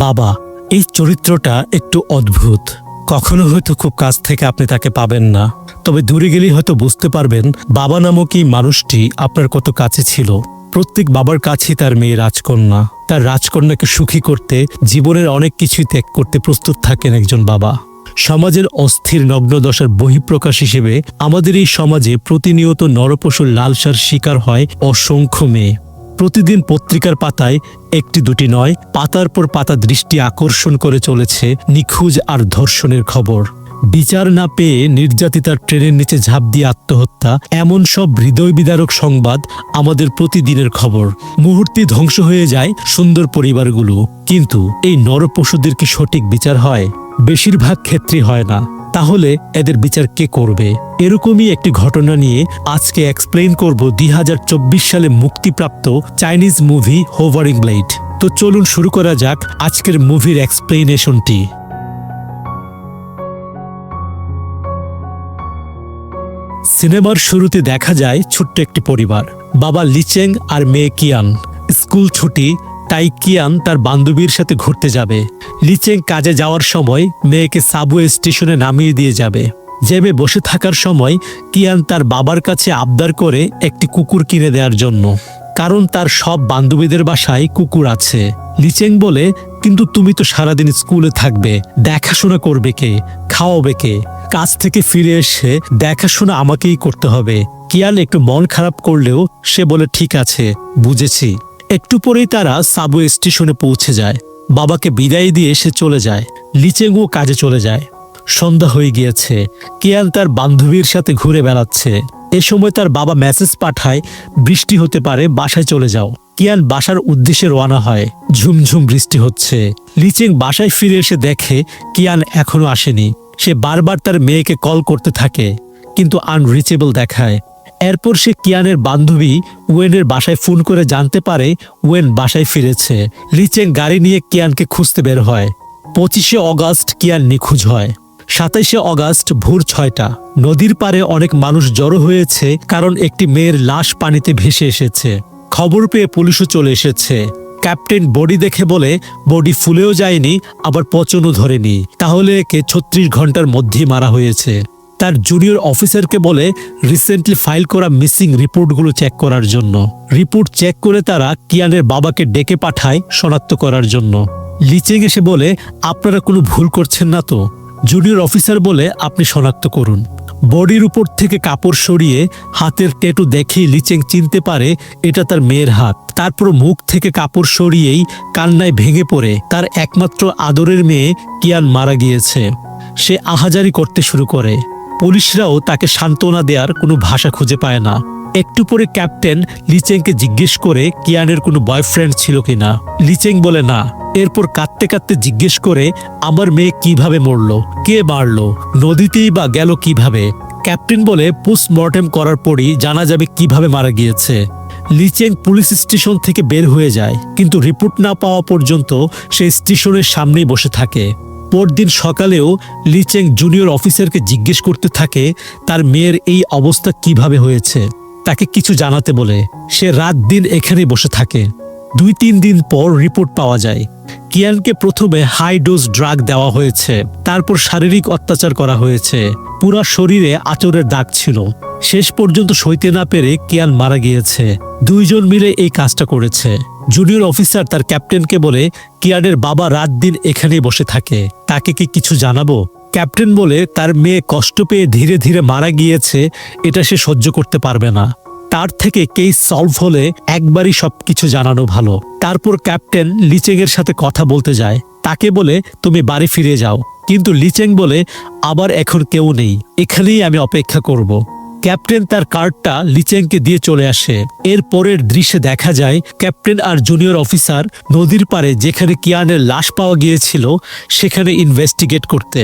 বাবা, এই চরিত্রটা একটু অদ্ভুত। কখনো হয়তো খুব কাছ থেকে আপনি তাকে পাবেন না, তবে দূরে গেলেই হয়তো বুঝতে পারবেন বাবা নামক এই মানুষটি আপনার কত কাছে ছিল। প্রত্যেক বাবার কাছেই তার মেয়ে রাজকন্যা। তার রাজকন্যাকে সুখী করতে জীবনের অনেক কিছুই ত্যাগ করতে প্রস্তুত থাকেন একজন বাবা। সমাজের অস্থির নগ্নদশার বহিঃপ্রকাশ হিসেবে আমাদের এই সমাজে প্রতিনিয়ত নরপশুর লালসার শিকার হয় অসংখ্য মেয়ে। প্রতিদিন পত্রিকার পাতায় একটি দুটি নয়, পাতার পর পাতা দৃষ্টি আকর্ষণ করে চলেছে নিখোঁজ আর ধর্ষণের খবর। বিচার না পেয়ে নির্যাতিতার ট্রেনের নিচে ঝাঁপ দিয়ে আত্মহত্যা, এমন সব হৃদয় বিদারক সংবাদ আমাদের প্রতিদিনের খবর। মুহূর্তে ধ্বংস হয়ে যায় সুন্দর পরিবারগুলো। কিন্তু এই নরপশুদের কি সঠিক বিচার হয়? বেশিরভাগ ক্ষেত্রে হয় না। তাহলে এদের বিচার কে করবে? এরকমই একটি ঘটনা নিয়ে আজকে এক্সপ্লেইন করব 2024 সালে মুক্তিপ্রাপ্ত চাইনিজ মুভি হোভারিং ব্লেড। তো চলুন শুরু করা যাক আজকের মুভির এক্সপ্লেনেশনটি। সিনেমার শুরুতে দেখা যায় ছোট্ট একটি পরিবার। বাবা লিচেং আর মেয়ে কিয়ান। স্কুল ছুটি, তাই কিয়ান তার বান্ধবীর সাথে ঘুরতে যাবে। লিচেং কাজে যাওয়ার সময় মেয়েকে সাবওয়ে স্টেশনে নামিয়ে দিয়ে যাবে। জ্যামে বসে থাকার সময় কিয়ান তার বাবার কাছে আবদার করে একটি কুকুর কিনে দেওয়ার জন্য, কারণ তার সব বান্ধবীদের বাসায় কুকুর আছে। লিচেং বলে, কিন্তু তুমি তো সারাদিন স্কুলে থাকবে, দেখাশোনা করবে কে, খাওয়াবে কে? কাজ থেকে ফিরে এসে দেখাশোনা আমাকেই করতে হবে। কিয়ান একটু মন খারাপ করলেও সে বলে, ঠিক আছে, বুঝেছি। একটু পরেই তারা সাবওয়ে স্টেশনে পৌঁছে যায়। বাবাকে বিদায় দিয়ে সে চলে যায়। লিচেংও কাজে চলে যায়। সন্ধ্যা হয়ে গিয়েছে। কিয়ান তার বান্ধবীর সাথে ঘুরে বেড়াচ্ছে। এ সময় তার বাবা মেসেজ পাঠায়, বৃষ্টি হতে পারে, বাসায় চলে যাও। কিয়ান বাসার উদ্দেশ্যে রওনা হয়। ঝুমঝুম বৃষ্টি হচ্ছে। লিচেং বাসায় ফিরে এসে দেখে কিয়ান এখনো আসেনি। সে বারবার তার মেয়েকে কল করতে থাকে, কিন্তু আনরিচেবল দেখায়। এরপর সে কিয়ানের বান্ধবী ওয়েনের বাসায় ফোন করে জানতে পারে ওয়েন বাসায় ফিরেছে। লিচেং গাড়ি নিয়ে কিয়ানকে খুঁজতে বের হয়। 25শে অগাস্ট কিয়ান নিখোঁজ হয়। 27শে অগাস্ট ভোর 6টা। নদীর পাড়ে অনেক মানুষ জড়ো হয়েছে, কারণ একটি মেয়ের লাশ পানিতে ভেসে এসেছে। খবর পেয়ে পুলিশও চলে এসেছে। ক্যাপ্টেন বডি দেখে বলে, বডি ফুলেও যায়নি, আবার পচনও ধরেনি, তাহলে একে 36 ঘন্টার মধ্যেই মারা হয়েছে। তার জুনিয়র অফিসারকে বলে রিসেন্টলি ফাইল করা মিসিং রিপোর্টগুলো চেক করার জন্য। রিপোর্ট চেক করে তারা কিয়ানের বাবাকে ডেকে পাঠায় শনাক্ত করার জন্য। লিচেং এসে বলে, আপনারা কোনো ভুল করছেন না তো? জুনিয়র অফিসার বলে, আপনি শনাক্ত করুন। বডির উপর থেকে কাপড় সরিয়ে হাতের ট্যাটু দেখেই লিচেং চিনতে পারে এটা তার মেয়ের হাত। তারপর মুখ থেকে কাপড় সরিয়েই কান্নায় ভেঙে পড়ে তার একমাত্র আদরের মেয়ে কিয়ান মারা গিয়েছে। সে আহাজারি করতে শুরু করে। পুলিশরাও তাকে সান্ত্বনা দেওয়ার কোনো ভাষা খুঁজে পায় না। একটু পরে ক্যাপ্টেন লিচেংকে জিজ্ঞেস করে কিয়ানের কোনো বয়ফ্রেন্ড ছিল কিনা। লিচেং বলে না। এরপর কাঁদতে কাঁদতে জিজ্ঞেস করে, আমার মেয়ে কিভাবে মরলো, কে মারলো, নদীতেই বা গেল কিভাবে? ক্যাপ্টেন বলে, পোস্টমর্টেম করার পরই জানা যাবে কিভাবে মারা গিয়েছে। লিচেং পুলিশ স্টেশন থেকে বের হয়ে যায়, কিন্তু রিপোর্ট না পাওয়া পর্যন্ত সে স্টেশনের সামনেই বসে থাকে। পরদিন সকালেও লিচেং জুনিয়র অফিসারকে জিজ্ঞেস করতে থাকে তার মেয়ের এই অবস্থা কিভাবে হয়েছে, তাকে কিছু জানাতে বলে। সে রাত দিন এখানেই বসে থাকে। 2-3 দিন পর রিপোর্ট পাওয়া যায়। কিয়ানকে প্রথমে হাই ডোজ ড্রাগ দেওয়া হয়েছে, তারপর শারীরিক অত্যাচার করা হয়েছে। পুরা শরীরে আঁচড়ের দাগ ছিল। শেষ পর্যন্ত সইতে না পেরে কিয়ান মারা গিয়েছে। দুইজন মিলে এই কাজটা করেছে। জুনিয়র অফিসার তার ক্যাপ্টেনকে বলে, কিয়ানের বাবা রাত দিন এখানেই বসে থাকে, তাকে কি কিছু জানাবো? ক্যাপ্টেন বলে, তার মেয়ে কষ্ট পেয়ে ধীরে ধীরে মারা গিয়েছে, এটা সে সহ্য করতে পারবে না। তার থেকে কেস সলভ হলে একবারই সবকিছু জানানো ভালো। তারপর ক্যাপ্টেন লিচেং এর সাথে কথা বলতে যায়। তাকে বলে, তুমি বাড়ি ফিরে যাও। কিন্তু লিচেং বলে, আবার এখন কেউ নেই, এখানেই আমি অপেক্ষা করব। ক্যাপ্টেন তার কার্ডটা লিচেংকে দিয়ে চলে আসে। এর পরের দৃশ্যে দেখা যায় ক্যাপ্টেন আর জুনিয়র অফিসার নদীর পাড়ে যেখানে কিয়ানের লাশ পাওয়া গিয়েছিল সেখানে ইনভেস্টিগেট করতে।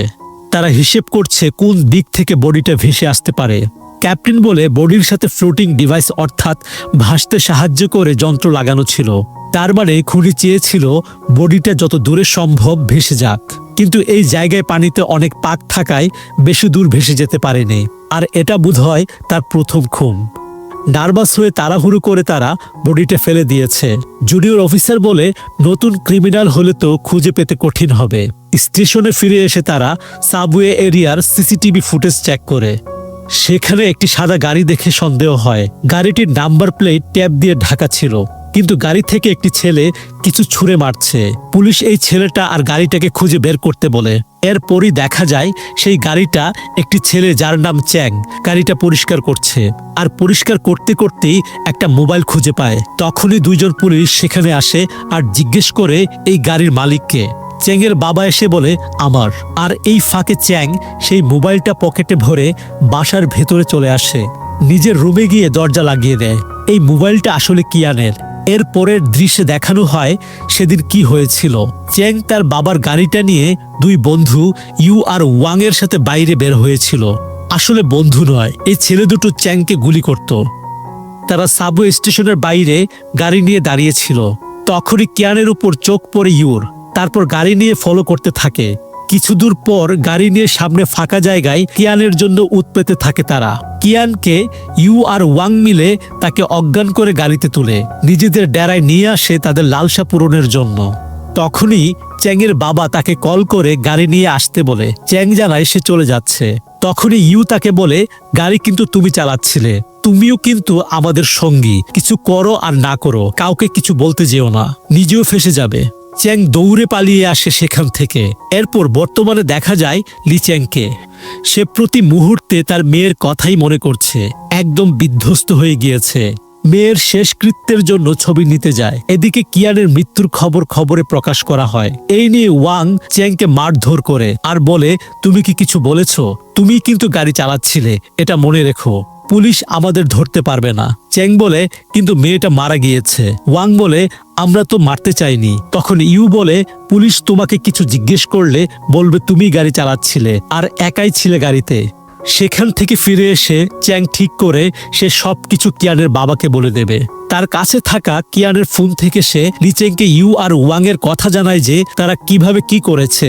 তারা হিসেব করছে কোন দিক থেকে বডিটা ভেসে আসতে পারে। ক্যাপ্টেন বলে, বডির সাথে ফ্লোটিং ডিভাইস অর্থাৎ ভাসতে সাহায্য করে যন্ত্র লাগানো ছিল। তার মানে খুনি চেয়েছিল বডিটা যত দূরে সম্ভব ভেসে যাক, কিন্তু এই জায়গায় পানিতে অনেক পাক থাকায় বেশি দূর ভেসে যেতে পারেনি। আর এটা বোধহয় তার প্রথম খুন। নার্ভাস হয়ে তাড়াহুড়ো করে তারা বডিটা ফেলে দিয়েছে। জুনিয়র অফিসার বলে, নতুন ক্রিমিনাল হলে তো খুঁজে পেতে কঠিন হবে। স্টেশনে ফিরে এসে তারা সাবওয়ে এরিয়ার সিসিটিভি ফুটেজ চেক করে সেখানে একটি সাদা গাড়ি দেখে সন্দেহ হয়। গাড়িটির নাম্বার প্লেট ট্যাপ দিয়ে ঢাকা ছিল, কিন্তু গাড়ি থেকে একটি ছেলে কিছু ছুঁড়ে মারছে। পুলিশ এই ছেলেটা আর গাড়িটাকে খুঁজে বের করতে বলে। এরপরই দেখা যায় সেই গাড়িটা একটি ছেলে যার নাম চ্যাং গাড়িটা পরিষ্কার করছে। আর পরিষ্কার করতে করতেই একটা মোবাইল খুঁজে পায়। তখনই দুইজন পুলিশ সেখানে আসে আর জিজ্ঞেস করে এই গাড়ির মালিককে। চ্যাংয়ের বাবা এসে বলে আমার। আর এই ফাঁকে চ্যাং সেই মোবাইলটা পকেটে ভরে বাসার ভেতরে চলে আসে, নিজের রুমে গিয়ে দরজা লাগিয়ে দেয়। এই মোবাইলটা আসলে কিয়ানের। এর পরের দৃশ্যে দেখানো হয় সেদিন কি হয়েছিল। চ্যাং তার বাবার গাড়িটা নিয়ে দুই বন্ধু ইউ আর ওয়াং এর সাথে বাইরে বের হয়েছিল। আসলে বন্ধু নয়, এই ছেলে দুটো চ্যাংকে গুলি করত। তারা সাবওয়ে স্টেশনের বাইরে গাড়ি নিয়ে দাঁড়িয়েছিল। তখনই কিয়ানের উপর চোখ পড়ে ইউর। তারপর গাড়ি নিয়ে ফলো করতে থাকে। কিছু দূর পর গাড়ি নিয়ে সামনে ফাঁকা জায়গায় কিয়ানের জন্য উৎপেতে থাকে তারা। কিয়ানকে ইউ আর ওয়াং মিলে তাকে অজ্ঞান করে গাড়িতে তুলে নিজেদের ডেরায় নিয়ে আসে তাদের লালসা পূরণের জন্য। তখনই চ্যাংয়ের বাবা তাকে কল করে গাড়ি নিয়ে আসতে বলে। চ্যাং জানায় সে চলে যাচ্ছে। তখনই ইউ তাকে বলে, গাড়ি কিন্তু তুমি চালাচ্ছিলে, তুমিও কিন্তু আমাদের সঙ্গী। কিছু করো আর না করো, কাউকে কিছু বলতে যেও না, নিজেও ফেঁসে যাবে। চ্যাং দৌড়ে পালিয়ে আসে সেখান থেকে। এরপর বর্তমানে দেখা যায় লিচ্যাংকে। সে প্রতি মুহূর্তে তার মেয়ের কথাই মনে করছে, একদম বিধ্বস্ত হয়ে গিয়েছে। মেয়ের শেষকৃত্যের জন্য ছবি নিতে যায়। এদিকে কিয়ানের মৃত্যুর খবরে প্রকাশ করা হয়। এই নিয়ে ওয়াং চ্যাংকে মারধর করে আর বলে, তুমি কি কিছু বলেছো? তুমি কিন্তু গাড়ি চালাচ্ছিলে, এটা মনে রেখো। পুলিশ আমাদের ধরতে পারবে না। চ্যাং বলে, কিন্তু মেয়েটা মারা গিয়েছে। ওয়াং বলে, আমরা তো মারতে চাইনি। তখন ইউ বলে, পুলিশ তোমাকে কিছু জিজ্ঞেস করলে বলবে তুমি গাড়ি চালাচ্ছিলে আর একাই ছিলে গাড়িতে। সেখান থেকে ফিরে এসে চ্যাং ঠিক করে সে সবকিছু কিয়ানের বাবাকে বলে দেবে। তার কাছে থাকা কিয়ানের ফোন থেকে সে লিচেংকে ইউ আর ওয়াং এর কথা জানায় যে তারা কিভাবে কি করেছে,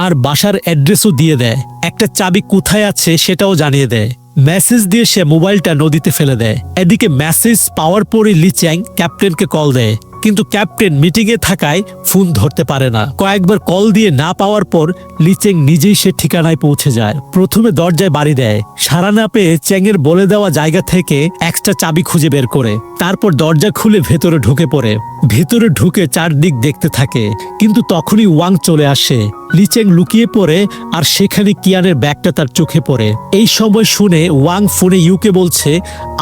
আর বাসার অ্যাড্রেসও দিয়ে দেয়। একটা চাবি কোথায় আছে সেটাও জানিয়ে দেয়। মেসেজ দিয়ে সে মোবাইলটা নদীতে ফেলে দেয়। এদিকে মেসেজ পাওয়ার পরে লিচ্যাং ক্যাপ্টেনকে কল দেয়, কিন্তু ক্যাপ্টেন মিটিংয়ে থাকায় ফোন ধরতে পারে না। কয়েকবার কল দিয়ে না পাওয়ার পর লিচেং নিজেই সে ঠিকানায় পৌঁছে যায়। প্রথমে দরজায় বাড়ি দেয়, সাড়া না পেয়ে চ্যাংয়ের বলে দেওয়া জায়গা থেকে এক্সট্রা চাবি খুঁজে বের করে তারপর দরজা খুলে ভেতরে ঢুকে পড়ে। ভেতরে ঢুকে চারদিক দেখতে থাকে, কিন্তু তখনই ওয়াং চলে আসে। লিচেং লুকিয়ে পড়ে আর সেখানে কিয়ানের ব্যাগটা তার চোখে পড়ে। এই সময় শুনে ওয়াং ফোনে ইউকে বলছে,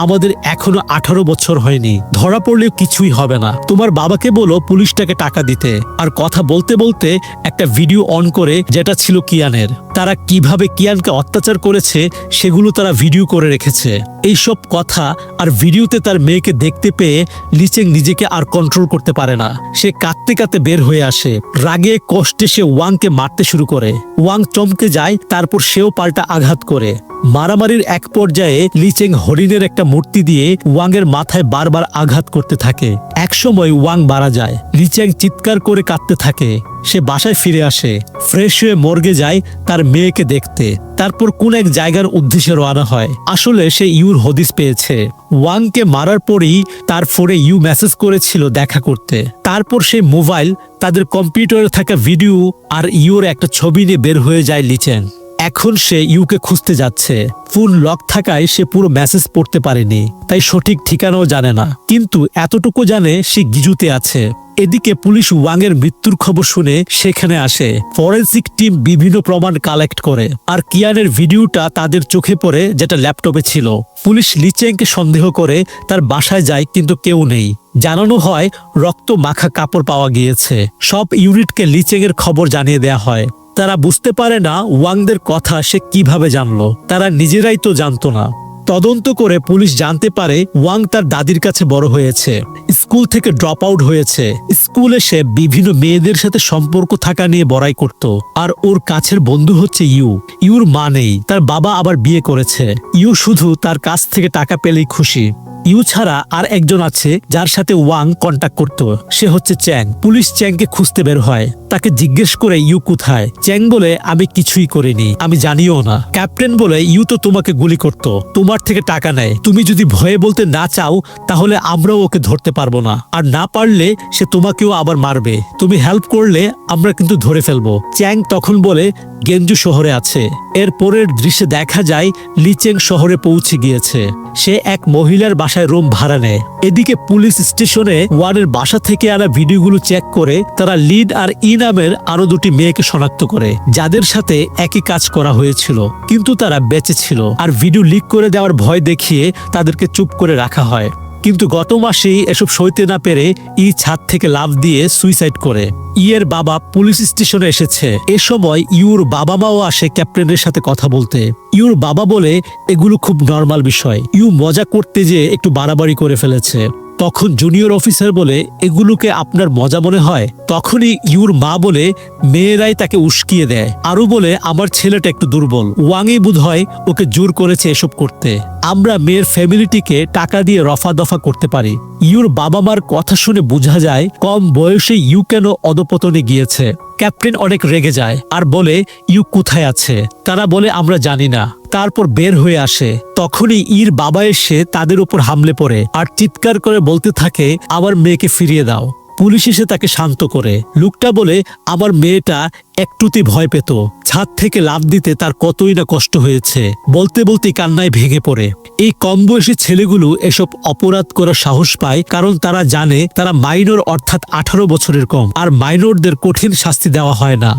আমাদের এখনো 18 বছর হয়নি, ধরা পড়লেও কিছুই হবে না। তোমার বাবাকে বলো পুলিশটাকে টাকা দিতে। আর কথা বলতে বলতে একটা ভিডিও অন করে, যেটা ছিল কিয়ানের। তারা কিভাবে কিয়ানকে অত্যাচার করেছে সেগুলো তারা ভিডিও করে রেখেছে। এইসব কথা আর ভিডিওতে তার মেয়েকে দেখতে পেয়ে লিচেং নিজেকে আর কন্ট্রোল করতে পারে না। সে কাঁদতে কাঁদতে বের হয়ে আসে। রাগে কষ্টে সে ওয়াংকে মারতে শুরু করে। ওয়াং চমকে যায়, তারপর সেও পাল্টা আঘাত করে। মারামারির এক পর্যায়ে লিচেং হরিণের একটা মূর্তি দিয়ে ওয়াং এর মাথায় বারবার আঘাত করতে থাকে। একসময় ওয়াং মারা যায়। লিচেং চিৎকার করে কাঁদতে থাকে। সে বাসায় ফিরে আসে, ফ্রেশ হয়ে মর্গে যায় তার মেয়েকে দেখতে। তারপর কোন এক জায়গার উদ্দেশ্যে রওনা হয়। আসলে সে ইউর হদিস পেয়েছে। ওয়াংকে মারার পরেই তার ফোনে ইউ মেসেজ করেছিল দেখা করতে। তারপর সেই মোবাইল, তাদের কম্পিউটারে থাকা ভিডিও আর ইউর একটা ছবি নিয়ে বের হয়ে যায় লিচেং। এখন সে ইউকে খুঁজতে যাচ্ছে। ফোন লক থাকায় সে পুরো মেসেজ পড়তে পারেনি, তাই সঠিক ঠিকানাও জানে না। কিন্তু এতটুকু জানে সে গিজুতে আছে। এদিকে পুলিশ ওয়াং এর মৃত্যুর খবর শুনে সেখানে আসে। ফরেন্সিক টিম বিভিন্ন প্রমাণ কালেক্ট করে, আর কিয়ানের ভিডিওটা তাদের চোখে পড়ে, যেটা ল্যাপটপে ছিল। পুলিশ লিচেংকে সন্দেহ করে তার বাসায় যায়, কিন্তু কেউ নেই। জানানো হয় রক্ত মাখা কাপড় পাওয়া গিয়েছে। সব ইউনিটকে লিচেং এর খবর জানিয়ে দেয়া হয়। তারা বুঝতে পারে না ওয়াংদের কথা সে কিভাবে জানলো। তারা নিজেরাই তো জানতো না। তদন্ত করে পুলিশ জানতে পারে ওয়াং তার দাদির কাছে বড় হয়েছে, স্কুল থেকে ড্রপ আউট হয়েছে। স্কুলে সে বিভিন্ন মেয়েদের সাথে সম্পর্ক থাকা নিয়ে বড়াই করত। আর ওর কাছের বন্ধু হচ্ছে ইউ। ইউর মা নেই, তার বাবা আবার বিয়ে করেছে। ইউ শুধু তার কাছ থেকে টাকা পেলেই খুশি। ইউ ছাড়া আর একজন আছে যার সাথে ওয়াং কন্ট্যাক্ট করত, সে হচ্ছে চ্যাং। পুলিশ চ্যাংকে খুঁজতে বের হয়, তাকে জিজ্ঞেস করে ইউ কোথায়। চ্যাং বলে আমি কিছুই করিনি, আমি জানিও না। ক্যাপ্টেন বলে ইউ তো তোমাকে গুলি করত, তোমার থেকে টাকা নেয়। তুমি যদি ভয়ে বলতে না চাও তাহলে আমরাও ওকে ধরতে পারবো না, আর না পারলে সে তোমাকেও আবার মারবে। তুমি হেল্প করলে আমরা কিন্তু ধরে ফেলবো। চ্যাং তখন বলে গেঞ্জু শহরে আছে। এর পরের দৃশ্যে দেখা যায় লিচেং শহরে পৌঁছে গিয়েছে। সে এক মহিলার বাসায় রুম ভাড়া নেয়। এদিকে পুলিশ স্টেশনে ওয়ানের বাসা থেকে আনা ভিডিওগুলো চেক করে তারা লিড আর ই নামের আরো দুটি মেয়েকে শনাক্ত করে, যাদের সাথে একই কাজ করা হয়েছিল, কিন্তু তারা বেঁচে ছিল। আর ভিডিও লিক করে দেওয়ার ভয় দেখিয়ে তাদেরকে চুপ করে রাখা হয়। কিন্তু গত মাসেই এসব সইতে না পেরে ই ছাদ থেকে লাফ দিয়ে সুইসাইড করে। ইয়ের বাবা পুলিশ স্টেশনে এসেছে। এ সময় ইউর বাবা মাও আসে ক্যাপ্টেনের সাথে কথা বলতে। ইউর বাবা বলে এগুলো খুব নর্মাল বিষয়, ইউ মজা করতে যেয়ে একটু বাড়াবাড়ি করে ফেলেছে। তখন জুনিয়র অফিসার বলে এগুলোকে আপনার মজা মনে হয়? তখনই ইউর মা বলে মেয়েরাই তাকে উস্কিয়ে দেয়, আরো বলে আমার ছেলেটা একটু দুর্বল, ওয়াংই বোধহয় ওকে জোর করেছে এসব করতে। আমরা মেয়ের ফ্যামিলিটিকে টাকা দিয়ে রফা দফা করতে পারি। ইউর বাবা মার কথা শুনে বোঝা যায় কম বয়সে ইউ কেন অধপতনে গিয়েছে। ক্যাপ্টেন অনেক রেগে যায় আর বলে ইউ কোথায় আছে। তারা বলে আমরা জানি না। তারপর বের হয়ে আসে। তখনই ইর বাবা এসে তাদের উপর হামলে পড়ে আর চিৎকার করে বলতে থাকে আমার মেয়েকে ফিরিয়ে দাও। পুলিশ এসে তাকে শান্ত করে। লোকটা বলে আমার মেয়েটা একটুতেই ভয় পেত, ছাদ থেকে লাফ দিতে তার কতই না কষ্ট হয়েছে। বলতে বলতে কান্নায় ভেঙে পড়ে। এই কম বয়সী ছেলেগুলো এসব অপরাধ করার সাহস পায় কারণ তারা জানে তারা মাইনর, অর্থাৎ 18 বছরের কম, আর মাইনরদের কঠিন শাস্তি দেওয়া হয় না,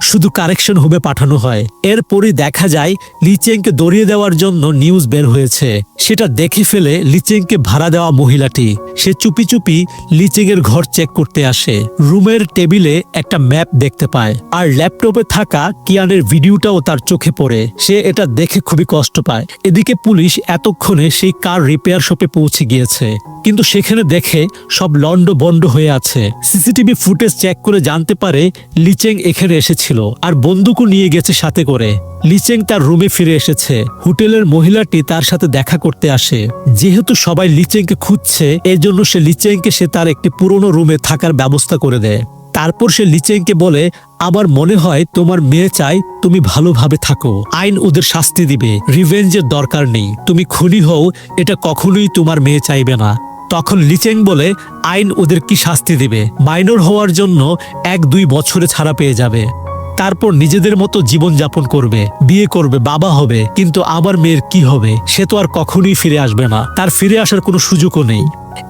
শুধু কারেকশন হোমে পাঠানো হয়। এরপরই দেখা যায় লিচেংকে দড়িয়ে দেওয়ার জন্য নিউজ বের হয়েছে। সেটা দেখে ফেলে লিচেংকে ভাড়া দেওয়া মহিলাটি। সে চুপি চুপি লিচেংয়ের ঘর চেক করতে আসে। রুমের টেবিলে একটা ম্যাপ দেখতে পায় আর ল্যাপটপে থাকা কিয়ানের ভিডিওটাও তার চোখে পড়ে। সে এটা দেখে খুবই কষ্ট পায়। এদিকে পুলিশ এতক্ষণে সেই কার রিপেয়ার শপে পৌঁছে গিয়েছে, কিন্তু সেখানে দেখে সব লন্ড বন্ড হয়ে আছে। সিসিটিভি ফুটেজ চেক করে জানতে পারে লিচেং এখানে এসেছিল আর বন্দুকও নিয়ে গেছে সাথে করে। লিচেং তার রুমে ফিরে এসেছে। হোটেলের মহিলাটি তার সাথে দেখা করতে আসে। যেহেতু সবাই লিচেংকে খুঁজছে, এজন্য সে লিচেংকে তার একটি পুরনো রুমে থাকার ব্যবস্থা করে দেয়। তারপর সে লিচেংকে বলে আমার মনে হয় তোমার মেয়ে চাই তুমি ভালোভাবে থাকো, আইন ওদের শাস্তি দিবে, রিভেঞ্জের দরকার নেই, তুমি খুনি হও এটা কখনোই তোমার মেয়ে চাইবে না। তখন লিচেং বলে আইন ওদের কি শাস্তি দিবে, মাইনর হওয়ার জন্য 1-2 বছরে ছাড়া পেয়ে যাবে, তারপর নিজেদের মতো জীবন যাপন করবে, বিয়ে করবে, বাবা হবে। কিন্তু আমার মেয়ের কি হবে? সে তো আর কখনোই ফিরে আসবে না, তার ফিরে আসার কোনো সুযোগও নেই।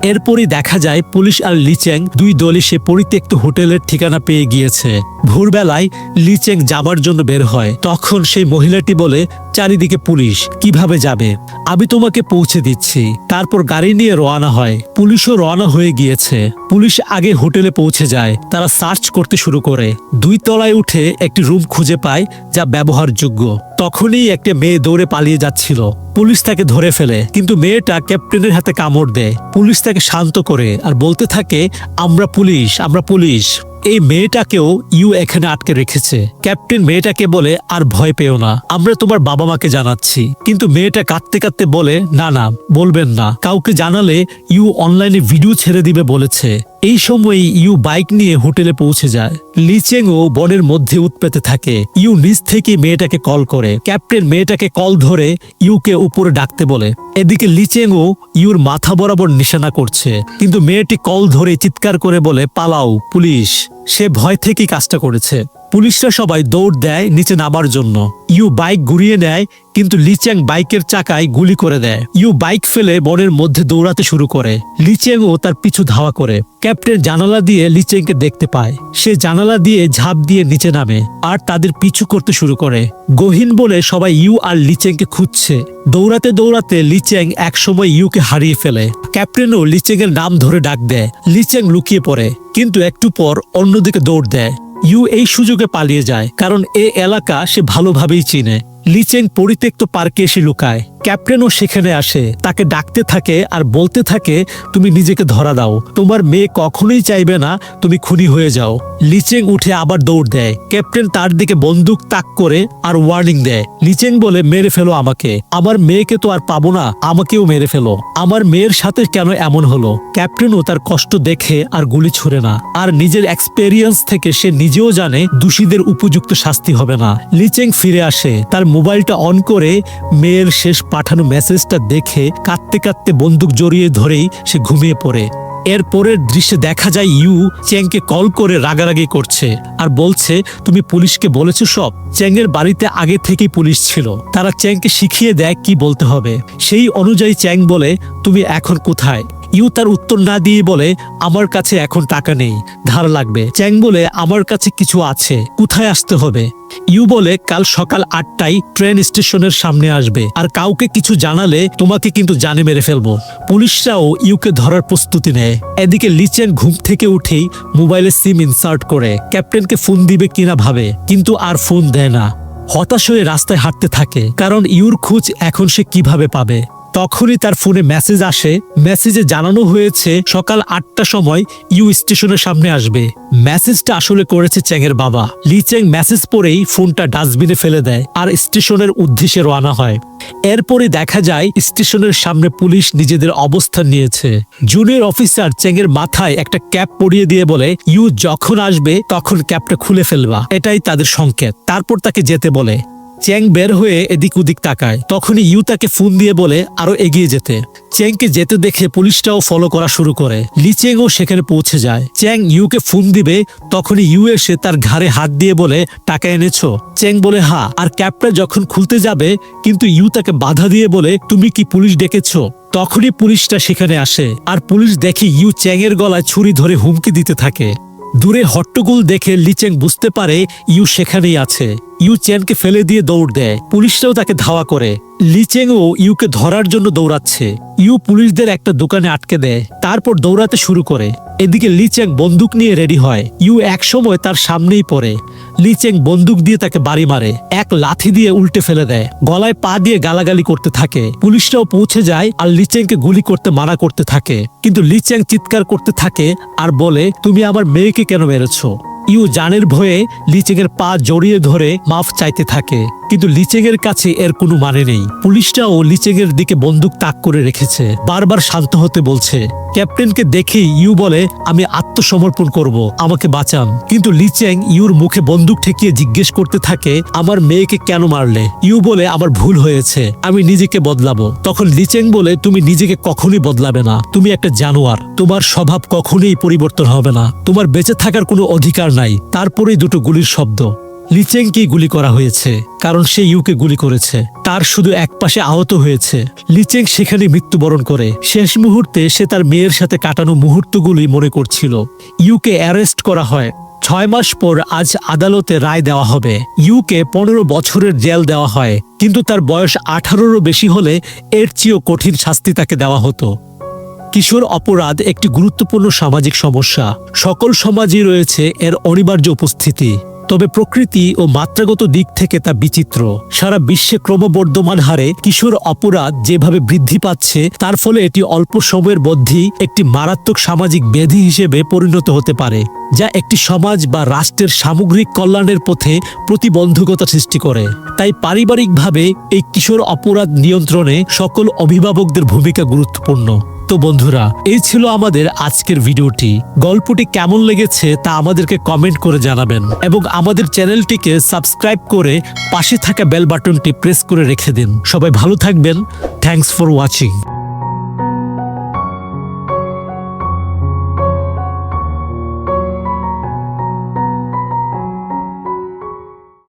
এরপরই দেখা যায় পুলিশ আর লিচেং দুই দলই সে পরিত্যক্ত হোটেলের ঠিকানা পেয়ে গিয়েছে। ভোরবেলায় লিচেং যাবার জন্য বের হয়। তখন সেই মহিলাটি বলে চারিদিকে পুলিশ, কিভাবে যাবে? আমি তোমাকে পৌঁছে দিচ্ছি। তারপর গাড়ি নিয়ে রওনা হয়। পুলিশও রওনা হয়ে গিয়েছে। পুলিশ আগে হোটেলে পৌঁছে যায়। তারা সার্চ করতে শুরু করে। 2 তলায় উঠে একটি রুম খুঁজে পায় যা ব্যবহারযোগ্য। তখনই একটা মেয়ে দৌড়ে পালিয়ে যাচ্ছিল। পুলিশ তাকে ধরে ফেলে, কিন্তু মেয়েটা ক্যাপ্টেনের হাতে কামড় দেয়। পুলিশ তাকে শান্ত করে আর বলতে থাকে আমরা পুলিশ, আমরা পুলিশ। এই মেয়েটাকেও ইউ এখানে আটকে রেখেছে। ক্যাপ্টেন মেয়েটাকে বলে আর ভয় পেও না, আমরা তোমার বাবা মাকে জানাচ্ছি। কিন্তু মেয়েটা কাঁদতে কাঁদতে বলে না না, বলবেন না, কাউকে জানালে ইউ অনলাইনে ভিডিও ছেড়ে দিবে বলেছে। এই সময় ইউ বাইক নিয়ে হোটেলে পৌঁছে যায়। লিচেংও বনের মধ্যে উৎপেতে থাকে। ইউ নিজ থেকে মেয়েটাকে কল করে। ক্যাপ্টেন মেয়েটাকে কল ধরে ইউকে উপরে ডাকতে বলে। এদিকে লিচেংও ইউর মাথা বরাবর নিশানা করছে, কিন্তু মেয়েটি কল ধরে চিৎকার করে বলে পালাও, পুলিশ। সে ভয় থেকেই কাজটা করেছে। পুলিশরা সবাই দৌড় দেয় নিচে নামার জন্য। ইউ বাইক ঘুরিয়ে নেয়, কিন্তু লিচেং বাইকের চাকায় গুলি করে দেয়। ইউ বাইক ফেলে বনের মধ্যে দৌড়াতে শুরু করে। লিচেংও তার পিছু ধাওয়া করে। ক্যাপ্টেন জানালা দিয়ে লিচেংকে দেখতে পায়। সে জানালা দিয়ে ঝাঁপ দিয়ে নিচে নামে আর তাদের পিছু করতে শুরু করে। গহীন বলে সবাই ইউ আর লিচেংকে খুঁজছে। দৌড়াতে দৌড়াতে লিচেং একসময় ইউকে হারিয়ে ফেলে। ক্যাপ্টেনও লিচেং এর নাম ধরে ডাক দেয়। লিচেং লুকিয়ে পড়ে, কিন্তু একটু পর অন্যদিকে দৌড় দেয়। ইউ এই সুযোগে পালিয়ে যায়, কারণ এ এলাকা সে ভালোভাবেই চিনে। লিচেং পরিত্যক্ত পার্কে এসে লুকায়। ক্যাপ্টেনও সেখানে আসে, তাকে ডাকতে থাকে আর বলতে থাকে তুমি নিজেকে ধরা দাও, তোমার মেয়ে কখনোই চাইবে না তুমি খুনি হয়ে যাও। লিচেং উঠে আবার দৌড় দেয়। ক্যাপ্টেন তার দিকে বন্দুক তাক করে আর ওয়ার্নিং দেয়। লিচেং বলে মেরে ফেলো আমাকে, আমার মেয়েকে তো আর পাবো না, আমাকেও মেরে ফেলো, আমার মেয়ের সাথে কেন এমন হলো। ক্যাপ্টেনও তার কষ্ট দেখে আর গুলি ছুড়ে না, আর নিজের এক্সপেরিয়েন্স থেকে সে নিজেও জানে দোষীদের উপযুক্ত শাস্তি হবে না। লিচেং ফিরে আসে, তার মোবাইলটা অন করে মেয়ের শেষ পাঠানো মেসেজটা দেখে কাঁদতে কাঁদতে বন্দুক জড়িয়ে ধরেই সে ঘুমিয়ে পড়ে। এর পরের দৃশ্যে দেখা যায় ইউ চ্যাংকে কল করে রাগারাগি করছে আর বলছে তুমি পুলিশকে বলেছো সব। চ্যাংয়ের বাড়িতে আগে থেকেই পুলিশ ছিল, তারা চ্যাংকে শিখিয়ে দেয় কি বলতে হবে। সেই অনুযায়ী চ্যাং বলে তুমি এখন কোথায়। ইউ তার উত্তর না দিয়ে বলে আমার কাছে এখন টাকা নেই, ধার লাগবে। চ্যাং বলে আমার কাছে কিছু আছে, কোথায় আসতে হবে। ইউ বলে কাল সকাল 8টায় ট্রেন স্টেশনের সামনে আসবে, আর কাউকে কিছু জানালে তোমাকে কিন্তু জানে মেরে ফেলবো। পুলিশরাও ইউকে ধরার প্রস্তুতি নেয়। এদিকে লিচেং ঘুম থেকে উঠেই মোবাইলে সিম ইনসার্ট করে ক্যাপ্টেনকে ফোন দিবে কিনা ভাবে, কিন্তু আর ফোন দেয় না। হতাশ হয়ে রাস্তায় হাঁটতে থাকে, কারণ ইউর খোঁজ এখন সে কিভাবে পাবে। তখনই তার ফোনে মেসেজ আসে, মেসেজে জানানো হয়েছে সকাল 8টার সময় ইউ স্টেশনের সামনে আসবে। মেসেজটা আসলে করেছে চ্যাংয়ের বাবা। লিচেং মেসেজ পড়েই ফোনটা ডাস্টবিনে ফেলে দেয় আর স্টেশনের উদ্দেশ্যে রওনা হয়। এরপরে দেখা যায় স্টেশনের সামনে পুলিশ নিজেদের অবস্থান নিয়েছে। জুনিয়র অফিসার চ্যাংয়ের মাথায় একটা ক্যাপ পরিয়ে দিয়ে বলে ইউ যখন আসবে তখন ক্যাপটা খুলে ফেলবা, এটাই তাদের সংকেত। তারপর তাকে যেতে বলে। চ্যাং বের হয়ে এদিক ওদিক তাকায়, তখনই ইউ তাকে ফোন দিয়ে বলে আরো এগিয়ে যেতে। চ্যাংকে যেতে দেখে পুলিশটাও ফলো করা শুরু করে। লিচেংও সেখানে পৌঁছে যায়। চ্যাং ইউকে ফোন দিবে, তখনই ইউ এসে তার ঘাড়ে হাত দিয়ে বলে টাকা এনেছো। চ্যাং বলে হ্যাঁ, আর ক্যাপটা যখন খুলতে যাবে কিন্তু ইউ তাকে বাধা দিয়ে বলে তুমি কি পুলিশ ডেকেছো। তখনই পুলিশটা সেখানে আসে, আর পুলিশ দেখে ইউ চ্যাংয়ের গলায় ছুরি ধরে হুমকি দিতে থাকে। দূরে হট্টগোল দেখে লিচেং বুঝতে পারে ইউ সেখানেই আছে। ইউ চ্যাংকে ফেলে দিয়ে দৌড় দেয়, পুলিশরাও তাকে ধাওয়া করে। লিচেংও ইউকে ধরার জন্য দৌড়াচ্ছে। ইউ পুলিশদের একটা দোকানে আটকে দেয়, তারপর দৌড়াতে শুরু করে। এদিকে লিচেং বন্দুক নিয়ে রেডি হয়। ইউ এক সময় তার সামনেই পড়ে। লিচেং বন্দুক দিয়ে তাকে বাড়ি মারে, এক লাথি দিয়ে উল্টে ফেলে দেয়, গলায় পা দিয়ে গালাগালি করতে থাকে। পুলিশরাও পৌঁছে যায় আর লিচেংকে গুলি করতে মানা করতে থাকে, কিন্তু লিচেং চিৎকার করতে থাকে আর বলে তুমি আমার মেয়েকে কেন মেরেছো। ইউ জানের ভয়ে লিচেংয়ের পা জড়িয়ে ধরে মাফ চাইতে থাকে, কিন্তু লিচেংয়ের কাছে এর কোনো মানে নেই। পুলিশটাও লিচেংয়ের দিকে বন্দুক তাক করে রেখেছে, বারবার শান্ত হতে বলছে। ক্যাপ্টেনকে দেখেই ইউ বলে আমি আত্মসমর্পণ করব, আমাকে বাঁচান। কিন্তু লিচেং ইউর মুখে বন্দুক ঠেকিয়ে জিজ্ঞেস করতে থাকে আমার মেয়েকে কেন মারলে। ইউ বলে আমার ভুল হয়েছে, আমি নিজেকে বদলাবো। তখন লিচেং বলে তুমি নিজেকে কখনোই বদলাবে না, তুমি একটা জানোয়ার, তোমার স্বভাব কখনোই পরিবর্তন হবে না, তোমার বেঁচে থাকার কোনো অধিকার নাই। তারপরেই দুটো গুলির শব্দ। লিচেংকে গুলি করা হয়েছে, কারণ সে ইউকে গুলি করেছে। তার শুধু এক পাশে আহত হয়েছে। লিচেং সেখানে মৃত্যুবরণ করে। শেষ মুহূর্তে সে তার মেয়ের সাথে কাটানো মুহূর্তগুলি মনে করছিল। ইউকে অ্যারেস্ট করা হয়। 6 মাস পর আজ আদালতে রায় দেওয়া হবে। ইউকে 15 বছরের জেল দেওয়া হয়, কিন্তু তার বয়স 18-রও বেশি হলে এর চেয়েও কঠিন শাস্তি তাকে দেওয়া হতো। কিশোর অপরাধ একটি গুরুত্বপূর্ণ সামাজিক সমস্যা। সকল সমাজই রয়েছে এর অনিবার্য উপস্থিতি, তবে প্রকৃতি ও মাত্রাগত দিক থেকে তা বিচিত্র। সারা বিশ্বে ক্রমবর্ধমান হারে কিশোর অপরাধ যেভাবে বৃদ্ধি পাচ্ছে, তার ফলে এটি অল্প সময়ের মধ্যেই একটি মারাত্মক সামাজিক ব্যাধি হিসেবে পরিণত হতে পারে, যা একটি সমাজ বা রাষ্ট্রের সামগ্রিক কল্যাণের পথে প্রতিবন্ধকতা সৃষ্টি করে। তাই পারিবারিকভাবে এই কিশোর অপরাধ নিয়ন্ত্রণে সকল অভিভাবকদের ভূমিকা গুরুত্বপূর্ণ। তো বন্ধুরা, এই ছিল আমাদের আজকের ভিডিওটি। গল্পটি কেমন লেগেছে তা আমাদেরকে কমেন্ট করে জানাবেন, এবং আমাদের চ্যানেলটিকে সাবস্ক্রাইব করে পাশে থাকা বেল বাটনটি প্রেস করে রেখে দিন। সবাই ভালো থাকবেন। Thanks for watching.